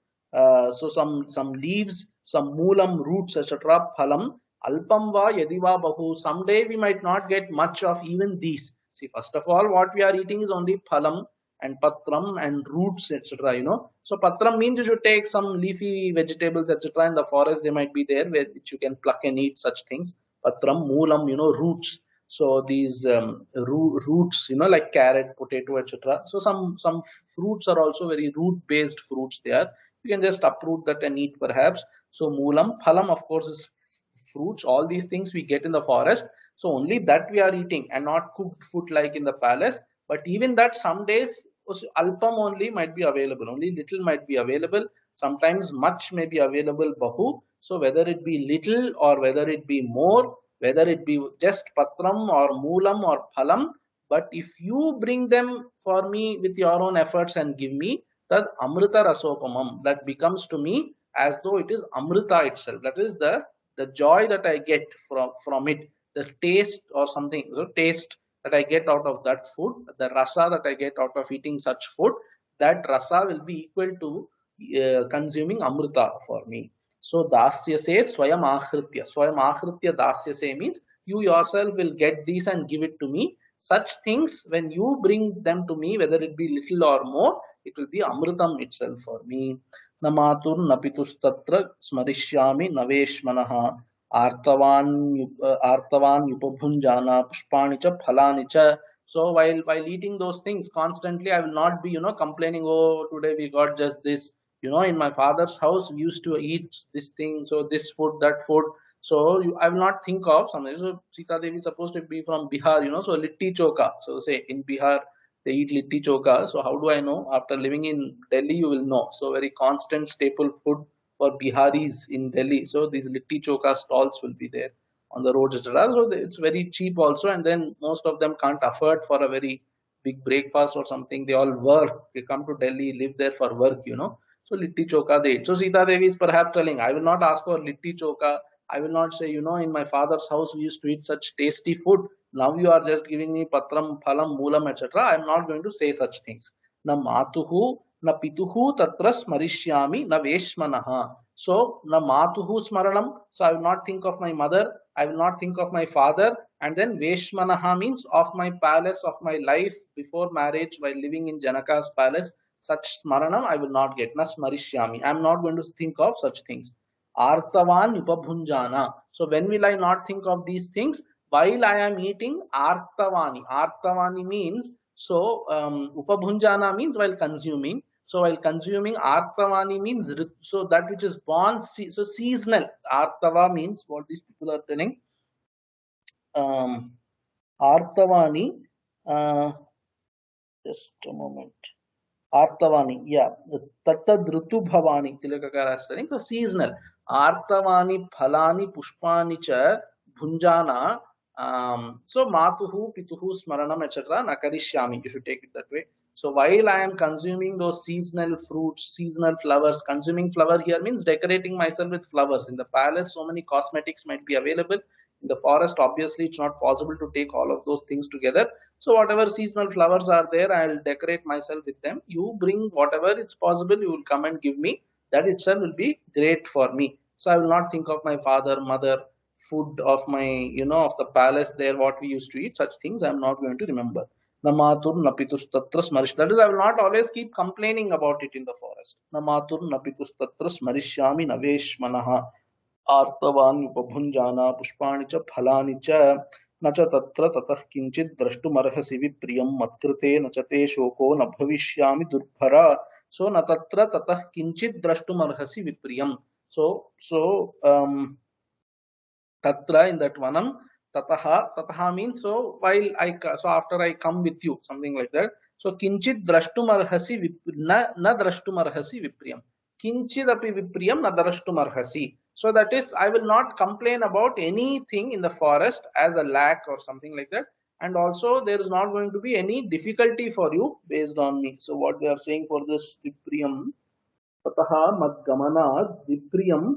so some leaves, some moolam, roots, etc. Phalam, alpam va yadiva bahu. Someday we might not get much of even these. See, first of all, what we are eating is only phalam and patram and roots, etc. So patram means you should take some leafy vegetables, etc. In the forest, they might be there which you can pluck and eat such things. Patram, moolam, roots. So these roots, like carrot, potato, etc. So some fruits are also very root based fruits. They are, you can just uproot that and eat perhaps. So moolam, phalam of course is fruits. All these things we get in the forest. So only that we are eating and not cooked food like in the palace. But even that some days alpam only might be available. Only little might be available. Sometimes much may be available bahu. So whether it be little or whether it be more, whether it be just patram or moolam or phalam, but if you bring them for me with your own efforts and give me, that amrita rasopamam, that becomes to me as though it is amrita itself. That is the joy that I get from it, the taste or something. So taste that I get out of that food, the rasa that I get out of eating such food, that rasa will be equal to consuming amrita for me. So dasya says swayam ahritya. Swayam ahritya dasya say means you yourself will get these and give it to me. Such things, when you bring them to me, whether it be little or more, it will be amritam itself for me. Namatur napitustatra smarishyami naveshmanaha artavan yupabhunjana pushpanicha phalanicha. So while eating those things constantly, I will not be complaining, oh today we got just this. In my father's house we used to eat this thing, so this food, that food. So I will not think of something. So Sita Devi is supposed to be from Bihar, so litti choka. So say in Bihar they eat litti choka. So how do I know? After living in Delhi, you will know. So very constant staple food for Biharis in Delhi. So these litti choka stalls will be there on the roads, etc. So it's very cheap also, and then most of them can't afford for a very big breakfast or something. They all work. They come to Delhi, live there for work. So litti choka they eat. So Sita Devi is perhaps telling, I will not ask for litti choka. I will not say, in my father's house we used to eat such tasty food. Now you are just giving me patram, phalam, moolam, etc. I am not going to say such things. Na matuhu, na pituhu tatra smarishyami, na veshmanaha. So na matuhu smaranam. So I will not think of my mother. I will not think of my father. And then veshmanaha means of my palace, of my life before marriage while living in Janaka's palace. Such smaranam I will not get. Na smarishyami. I am not going to think of such things. Artavan upabhunjana. So when will I not think of these things? While I am eating artavani. Artavani means, so upabhunjana means while consuming. So while consuming, artavani means, so that which is born, so seasonal. Artava means what these people are telling. Artavani, just a moment. Artavani, yeah, Tattad Rutu Bhavani, Tilakakara is telling, so seasonal. Artavani, Phalani, Pushpani cha, Bhunjana, so Matuhu, Pituhu, Smaranam, etc. Nakarishyami, you should take it that way. So while I am consuming those seasonal fruits, seasonal flowers, consuming flower here means decorating myself with flowers. In the palace, so many cosmetics might be available. In the forest, obviously, it's not possible to take all of those things together. So whatever seasonal flowers are there, I'll decorate myself with them. You bring whatever it's possible, you will come and give me. That itself will be great for me. So I will not think of my father, mother, food of my, of the palace there, what we used to eat, such things I'm not going to remember. Namatur napitus tatra smarish. That is, I will not always keep complaining about it in the forest. Namatur napitus tatra smarishyami naveshmanaha. आर्तवान् उपभुञ्जाना पुष्पाणि च फलानि च न च तत्र ततः किञ्चित् द्रष्टुमर्हसि विप्रियं मत्कृते न च ते शोको न भविष्यामि दुर्भरा. So न तत्र ततः किञ्चित् द्रष्टुमर्हसि विप्रियं. So tatra, in that vanam, tataha means, so while so after I come with you, something like that. So kinchit drashtumarhasi na drashtumarhasi vipriyam. Kinchidapi vipriyam na drashtumarhasi. So that is, I will not complain about anything in the forest as a lack or something like that. And also there is not going to be any difficulty for you based on me. So what they are saying for this vipriyam, ततः मद्गमनात् विप्रियम्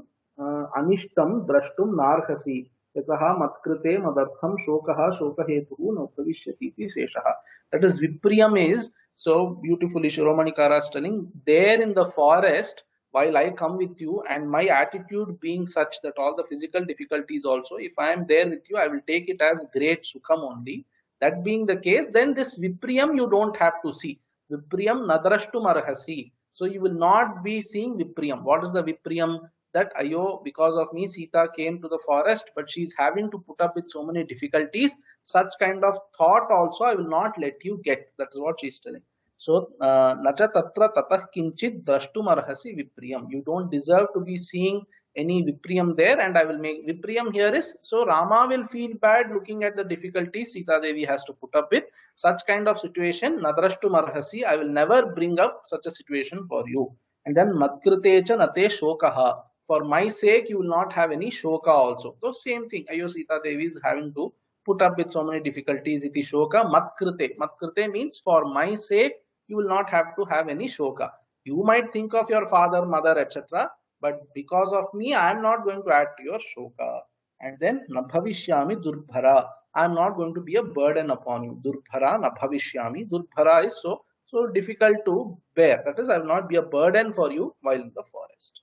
अनिष्टं द्रष्टुं नार्हसि यतः मत्कृते मदर्थं शोकः शोकहेतुः न भविष्यति इति शेषः. That is, vipriyam is so beautifully Shiromani Kara is telling, there in the forest while I come with you, and my attitude being such that all the physical difficulties also, if I am there with you, I will take it as great sukham only. That being the case, then this vipriyam you don't have to see. Vipriyam nadrashtum arhasi. So you will not be seeing vipriyam. What is the vipriyam? That ayo, because of me Sita came to the forest, but she is having to put up with so many difficulties. Such kind of thought also I will not let you get. That is what she is telling. So nacha tatra tatah kinchit drashtum arhasi vipriyam. You don't deserve to be seeing any vipriyam there, and I will make vipriyam here is, so Rama will feel bad looking at the difficulties Sita Devi has to put up with. Such kind of situation, nadrashtu marhasi, I will never bring up such a situation for you. And then matkrutecha nate shokaha, for my sake you will not have any shoka also. So same thing, Ayo Sita Devi is having to put up with so many difficulties. Iti shoka matkrute. Matkrute means for my sake you will not have to have any shoka. You might think of your father, mother, etc. But because of me, I am not going to add to your shoka. And then nabhavishyami durbhara. I am not going to be a burden upon you. Durbhara nabhavishyami. Durbhara is so difficult to bear. That is, I will not be a burden for you while in the forest.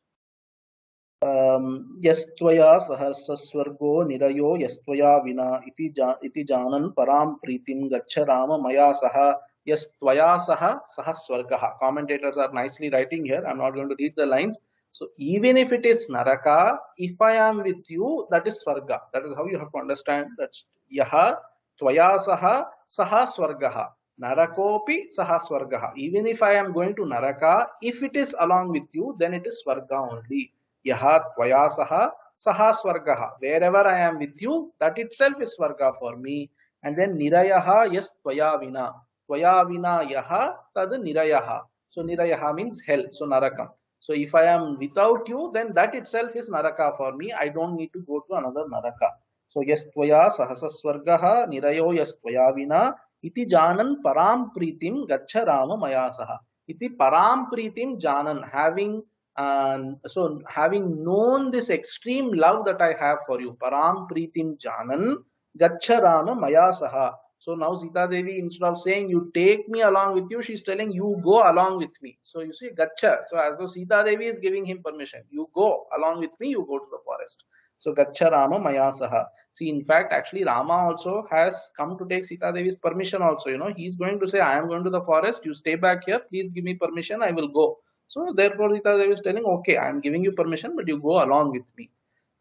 Yastvaya sahasasvargo nirayo yastvaya vina iti janan param pritim gaccha Rama maya saha. Yastvaya saha sahasvargaha. Commentators are nicely writing here. I am not going to read the lines. So even if it is naraka, if I am with you, that is swarga. That is how you have to understand that yaha tvaya saha saha swargaha. Narakopi saha swargaha. Even if I am going to naraka, if it is along with you, then it is swarga only. Yaha tvaya saha saha swargaha. Wherever I am with you, that itself is swarga for me. And then nirayaha yes tvaya vina. Tvaya vina yaha tad nirayaha. So nirayaha means hell. So narakam. So if I am without you, then that itself is naraka for me. I don't need to go to another naraka. So yes tvaya sahasasvargaha nirayo yes tvaya vina iti janan param pritim gaccha Rama maya saha. Iti param pritim janan, having having known this extreme love that I have for you, param pritim janan gaccha Rama maya saha. So now Sita Devi, instead of saying you take me along with you, she's telling you go along with me. So you see gaccha. So as though Sita Devi is giving him permission. You go along with me, you go to the forest. So gaccha Rama maya saha. See, in fact, actually Rama also has come to take Sita Devi's permission also. You know, he's going to say, I am going to the forest, you stay back here, please give me permission, I will go. So therefore Sita Devi is telling, okay, I am giving you permission, but you go along with me.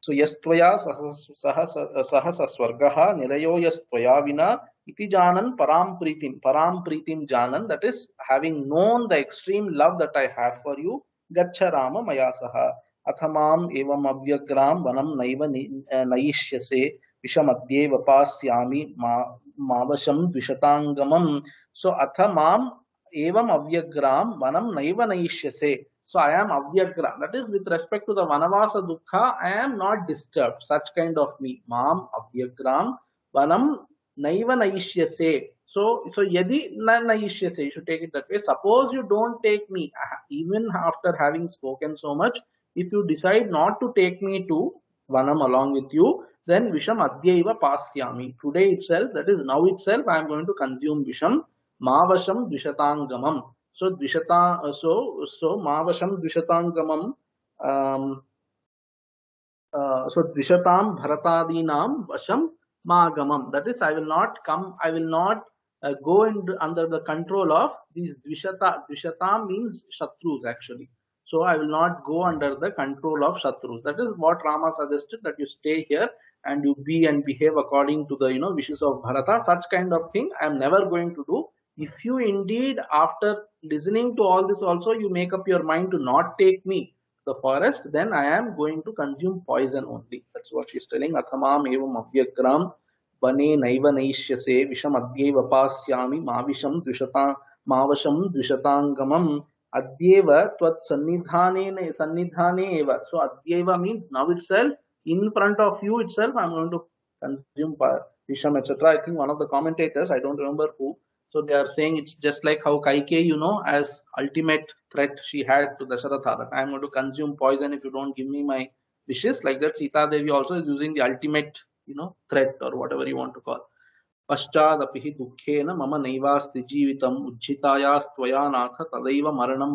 So yastvaya sahasasvargaha nirayo yastvaya vina iti janan param pritim janan, that is, having known the extreme love that I have for you, gaccha Rama maya saha athamam evam avyagram vanam naiva naishyase vishamadye vapasyami mavasham dvishatangamam. So athamam evam avyagram vanam naiva naishyase. So I am avyagra. That is, with respect to the vanavasa dukkha, I am not disturbed. Such kind of me. Mam avyagram vanam naiva naishyase. So yadi na naishyase, you should take it that way. Suppose you don't take me, even after having spoken so much, if you decide not to take me to vanam along with you, then visham adyaiva pasyami. Today itself, that is now itself, I am going to consume visham. Mavasham dvishatangamam. So dvishata, so mavasham dvishatangamam. So dvishatam bharatadinam vasham magamam. That is, I will not come. I will not go under the control of these dvishata. Dvishatam means shatrus actually. So I will not go under the control of shatrus. That is what Rama suggested, that you stay here and you be and behave according to the wishes of Bharata. Such kind of thing I am never going to do. If you indeed, after listening to all this also, you make up your mind to not take me to the forest, then I am going to consume poison only. That's what she's telling. Athamam evam avyagram vane naiva naishyase visham adye vapasyami mavisham Mavasham Dvishatangamam Adyeva Tvat Sannidhane Eva. So Adyeva means now itself, in front of you itself, I'm going to consume Visham, etc. I think one of the commentators, I don't remember who, so they are saying it's just like how Kaikeyi, as ultimate threat she had to Dasharatha, that I am going to consume poison if you don't give me my wishes. Like that, Sita Devi also is using the ultimate, threat or whatever you want to call. पश्चादपि हि दुःखेन मम नैवास्ति जीवितम् उज्झितायास्त्वया नाथ तदैव मरणं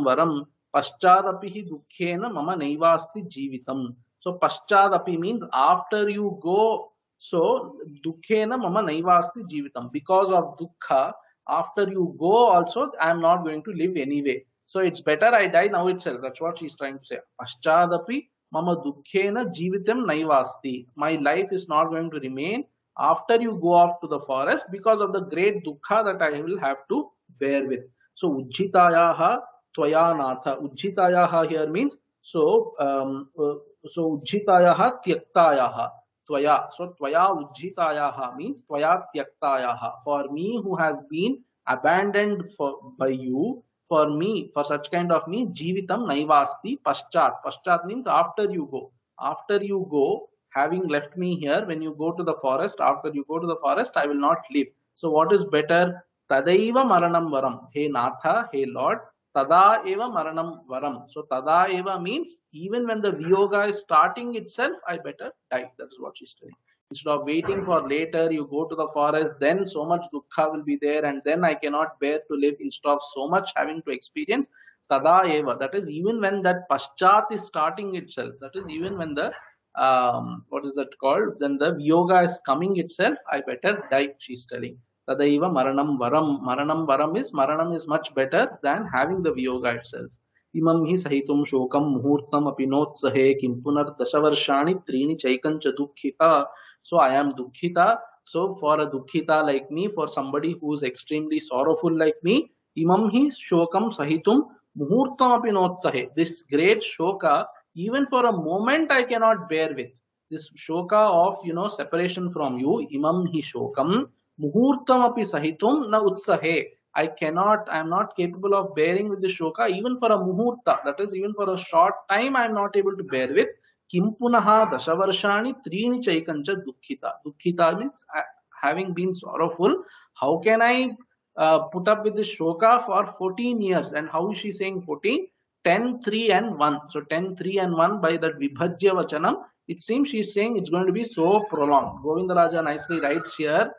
वरम पश्चादपि हि दुःखेन मम नैवास्ति जीवितम्. So पश्चादपि means after you go. So dukkena mama naivasti jivitam. Because of dukkha, after you go also, I am not going to live anyway. So it's better I die now itself. That's what she's trying to say. Paschadapi mama dukkhena jivitam naivasti. My life is not going to remain after you go off to the forest because of the great dukkha that I will have to bear with. So ujjitayaha tvaya natha. Ujjitayaha here means so ujjitayaha tyaktayaha. Tvaya. So tvaya ujjitayaha means tvaya tyaktayaha. For me who has been abandoned by you, for me, for such kind of me, jivitam naivasti paschat. Paschat means after you go. After you go, having left me here, when you go to the forest, after you go to the forest, I will not live. So what is better? Tadaiva maranam varam. Hey Natha, hey Lord, tada eva maranam varam. So tada eva means even when the viyoga is starting itself, I better die. That is what she's telling. Instead of waiting for later, you go to the forest, then so much dukkha will be there, and then I cannot bear to live. Instead of so much having to experience, tada eva. That is even when that paschat is starting itself. That is even when the what is that called? Then the viyoga is coming itself, I better die, she's telling. Tadaiva maranam varam. Maranam is much better than having the viyoga itself. Imam hi sahitum shokam muhurtam apinotsahe kim punar dashavarshani trini chaikancha dukkhita. So I am dukkhita. So for a dukkhita like me, for somebody who is extremely sorrowful like me, imam hi shokam sahitum muhurtam apinotsahe. This great shoka, even for a moment I cannot bear with. This shoka of separation from you, imam hi shokam muhurtam api sahitum na utsahe. I am not capable of bearing with the shoka even for a muhurta, that is even for a short time I am not able to bear with. Kim punaha dashavarshani trini chaikancha dukkhita. Dukkhita means having been sorrowful. How can I put up with this shoka for 14 years? And how is she saying 14? 10, 3 and 1. So 10, 3 and 1 by that vibhajya vachanam, it seems she is saying it's going to be so prolonged. Govinda Raja nicely writes here,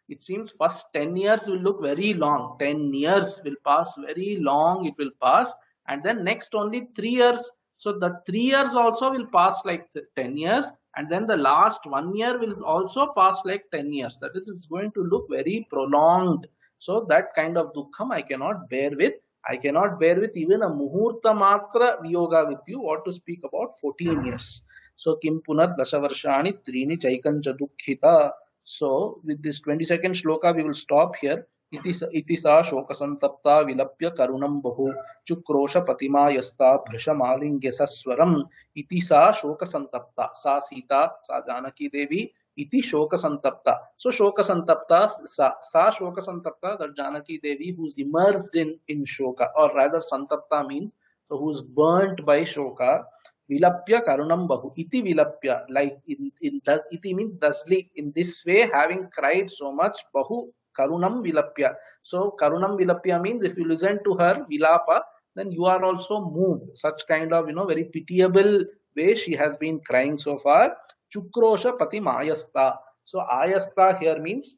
it seems first 10 years will look very long. 10 years will pass very long, it will pass. And then next only 3 years. So the 3 years also will pass like 10 years. And then the last 1 year will also pass like 10 years. That is going to look very prolonged. So that kind of dukkham I cannot bear with. I cannot bear with even a muhurta matra viyoga with you, or to speak about 14 years. So kim punar dashavarshani trini chaikancha dukkhita. So with this 22nd shloka we will stop here. Iti sa shoka santapta vilapya karunam bahu chukrosha patima yasta bhrishamalingya saswaram. Iti sa shoka santapta. Sa Sita, sa Janaki Devi. Iti shoka santapta. So shoka santapta, sa shoka santapta, that Janaki Devi who's immersed in shoka, or rather santapta means so who's burnt by shoka. Vilapya karunam bahu. Iti vilapya, like iti means thusly, in this way, having cried so much, bahu karunam vilapya. So karunam vilapya means if you listen to her vilapa, then you are also moved. Such kind of very pitiable way she has been crying so far. Chukrosha pati ayasta. So ayasta here means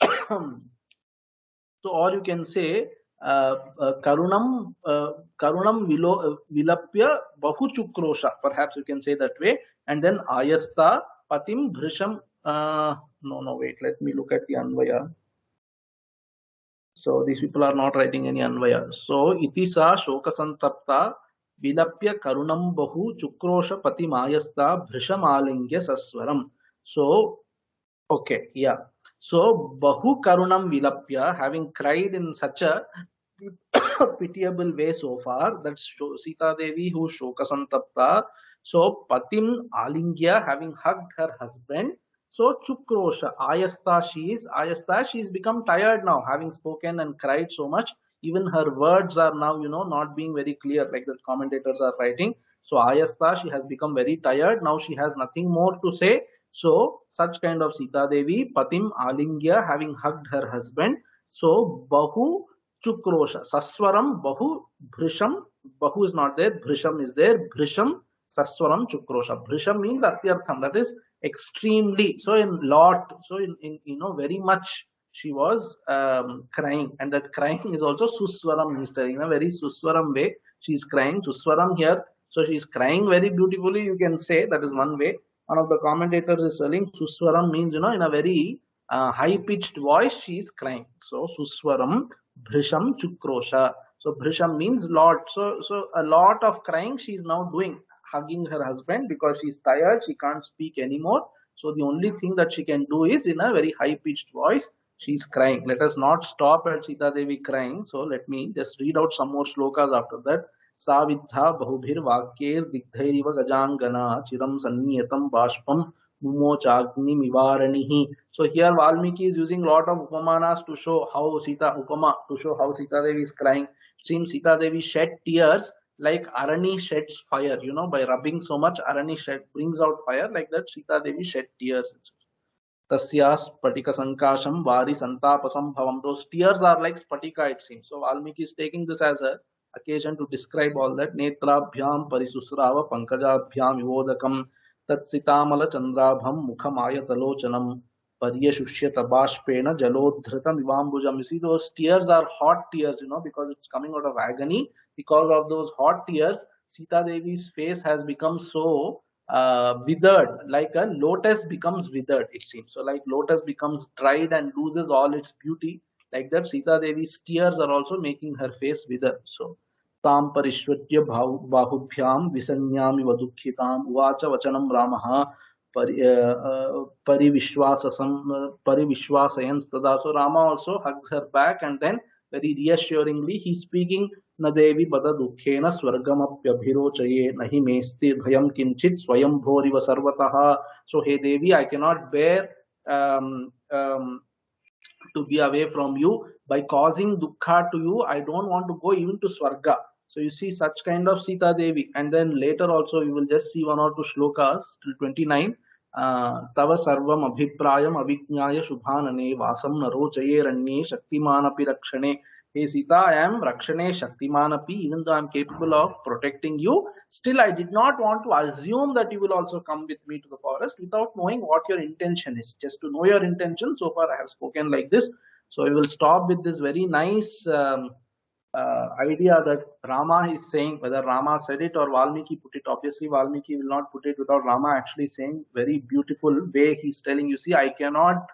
so, or you can say karunam vilapya bahu chukrosha. Perhaps you can say that way. And then ayasta patim bhrisham. No, wait. Let me look at the anvaya. So these people are not writing any anvaya. So iti sa shoka santapta vilapya karunam bahu chukrosha pati mayasta bhrishamalingya saswaram. So okay, yeah. So bahu karunam vilapya, having cried in such a pitiable way so far, that's Sita Devi who shoka santapta. So patim alingya, having hugged her husband So Chukrosha, Ayastha, she is become tired now, having spoken and cried so much. Even her words are now, not being very clear, like the commentators are writing. So Ayastha, she has become very tired. Now she has nothing more to say. So such kind of Sita Devi, Patim Alingya, having hugged her husband. So Bahu Chukrosha, Saswaram, Bahu Bhrisham, Bahu is not there, Bhrisham is there, Bhrisham, Saswaram Chukrosha. Bhrisham means Atyartham, that is extremely, so in lot, so in very much she was crying, and that crying is also Suswaram, Mr. In a very Suswaram way, she is crying, Suswaram here, so she is crying very beautifully, you can say, that is one way. One of the commentators is telling Suswaram means, in a very high pitched voice she is crying. So Suswaram Bhrisham Chukrosha. So Bhrisham means lot. So a lot of crying she is now doing, hugging her husband because she's tired, she can't speak anymore. So the only thing that she can do is in a very high pitched voice, she's crying. Let us not stop at Sita Devi crying. So let me just read out some more slokas after that. Savidha bahubhir vakyir digdhairiva gajangana chiram sanniyatam bashpam mumochagni mivaranihi. So here Valmiki is using lot of upamanas to show how Sita Devi is crying. It seems Sita Devi shed tears like Arani sheds fire, by rubbing so much, Arani brings out fire, like that Sita Devi shed tears. Tasyas Spatika Sankasham Vari Santapasam Bhavam. Those tears are like Spatika, it seems. So Valmiki is taking this as a occasion to describe all that. Netrabhyam Parisusrava Pankajabhyam Yuvodakam Tatsitamala Chandrabham Mukhamaya Talochanam Paryashushyata Bashpena Jalodhritam Ivambujam. You see, those tears are hot tears, because it's coming out of agony. Because of those hot tears, Sita Devi's face has become so withered, like a lotus becomes withered, it seems. So like lotus becomes dried and loses all its beauty, like that Sita Devi's tears are also making her face wither. So tam parishvatya bahubhyam visanyami vadukhitam uvacha vachanam ramaha parivishwasayan stada. So Rama also hugs her back, and then very reassuringly he's speaking. न देवी बद दुखेन स्वर्गमप्यभिरोचये नहि मेस्ति भयम किंचित स्वयं भोरिव सर्वतः. So hey Devi, I cannot bear to be away from you by causing dukkha to you. I don't want to go even to Swarga. So you see such kind of Sita Devi, and then later also you will just see one or two shlokas till 29. Tava sarvam abhiprayam avijnaya shubhanane vasam narochaye ranye shaktimanapi rakshane. Hey Sita, I am Rakshane Shaktimanapi, even though I am capable of protecting you, still I did not want to assume that you will also come with me to the forest without knowing what your intention is. Just to know your intention, so far I have spoken like this. So I will stop with this very nice idea that Rama is saying, whether Rama said it or Valmiki put it. Obviously Valmiki will not put it without Rama actually saying very beautiful way. He's telling, you see, I cannot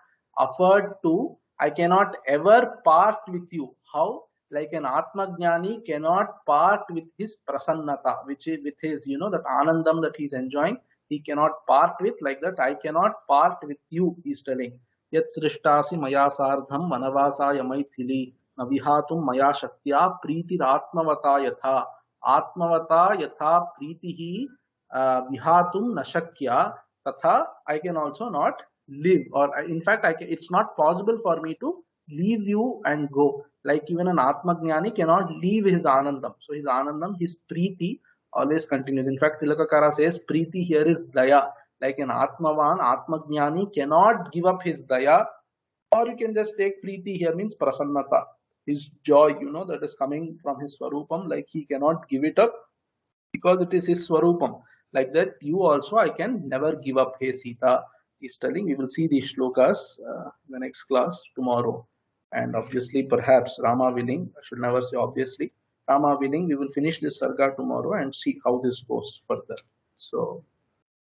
ever part with you. How? Like an Atmajnani cannot part with his prasannata, which is with his, that anandam that he's enjoying, he cannot part with. Like that, I cannot part with you, he's telling. Yat srishtasi maya sardham manavasaya maithili navihatum maya shaktya pritiratmavata yatha. Atmavata yatha pritihi vihatum nashakya tatha. I can also not live, or in fact it's not possible for me to leave you and go. Like even an Atmajnani cannot leave his Anandam. So his Anandam, his Preeti always continues. In fact, Tilakakara says Preeti here is Daya. Like an Atmavan, Atmajnani cannot give up his Daya, or you can just take Preeti here means Prasannata. His joy, that is coming from his Swarupam, like he cannot give it up because it is his Swarupam. Like that, you also I can never give up. Hey Sita is telling. We will see these shlokas in the next class tomorrow. And obviously, perhaps Rama willing, I should never say obviously, Rama willing, we will finish this Sarga tomorrow and see how this goes further. So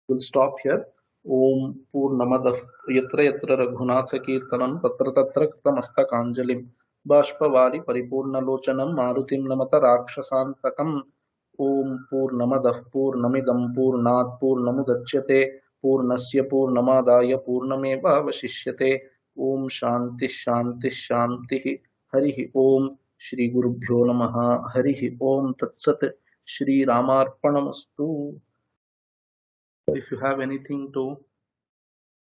we'll stop here. Om Purnamadah Yatra Yatra Raghunatha Kirtanam Tatra Tatra Ktamastakанjalim Bashpavari Paripurna Lochanam Marutim Namata Rakshasantakam. Om Purnamadah Purnamidam Purnat Purnamudachyate Purnasya Purnamadaya Purnameva Vashishyate. Om Shanti Shanti Shanti. Harihi Om. Shri Gurubhyo Namaha. Harihi Om Tat Sat. Shri Ramarpanamastu. If you have anything to